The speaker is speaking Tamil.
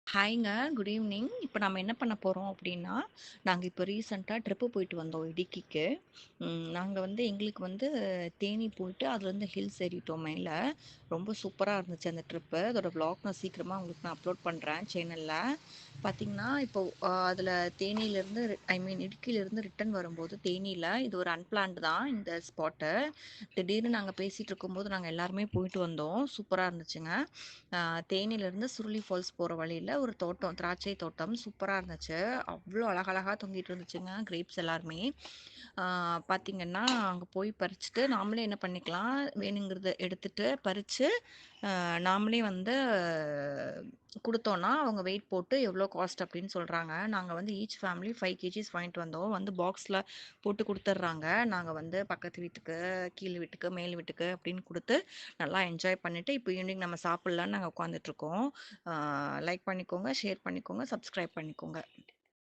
ஹாய்ங்க. Good evening. இப்ப நம்ம என்ன பண்ண போறோம் அப்டின்னா, நாங்க இப்ப ரீசென்ட்டா ட்ரிப்பு போயிட்டு வந்தோம் இடுக்கிக்கு. நாங்க வந்து எங்களுக்கு வந்து தேனி போயிட்டு அதுலருந்து ஹில்ஸ் ஏறிட்டோம் மேல. ரொம்ப சூப்பரா இருந்துச்சு அந்த ட்ரிப்பு. அதோட விளாக் நான் சீக்கிரமா உங்களுக்கு நான் அப்லோட் பண்றேன் சேனல்ல. பார்த்தீங்கன்னா, இப்போ அதுல தேனியிலருந்து ஐ மீன் இடுக்கிலருந்து ரிட்டர்ன் வரும்போது தேனியில இது ஒரு அன்பிளான்ட் தான் இந்த ஸ்பாட்டு. திடீர்னு நாங்க பேசிட்டு இருக்கும்போது நாங்க எல்லாருமே போயிட்டு வந்தோம். சூப்பரா இருந்துச்சுங்க. அ தேனியிலருந்து சுருளி ஃபால்ஸ் போற வழியில ஒரு தோட்டம், திராட்சை தோட்டம் சூப்பரா இருந்துச்சு. அவ்ளோ அழகழகா தொங்கிட்டு இருந்துச்சுங்க கிரேப்ஸ் எல்லாருமே. ஆ பார்த்தீங்கன்னா, அங்க போய் பறிச்சுட்டு நாமளே என்ன பண்ணிக்கலாம், வேணுங்கிறத எடுத்துட்டு பறிச்சு, நாமளே வந்து குடுத்தோம்னா, அவங்க வெயிட் போட்டு எவ்வளோ காஸ்ட் அப்படின்னு சொல்றாங்க. நாங்க வந்து ஈச் ஃபேமிலி 5 கேஜிஸ் வாங்கிட்டு வந்தோம். வந்து பாக்ஸ்ல போட்டு குடுத்துடுறாங்க. நாங்க வந்து பக்கத்து வீட்டுக்கு, கீழ் வீட்டுக்கு, மேல் வீட்டுக்கு அப்படின்னு குடுத்து, நல்லா என்ஜாய் பண்ணிட்டு, இப்போ ஈவினிங் நம்ம சாப்பிடலான்னு நாங்க உட்காந்துட்டுருக்கோம். லைக் பண்ணிக்கோங்க, ஷேர் பண்ணிக்கோங்க, சப்ஸ்கிரைப் பண்ணிக்கோங்க.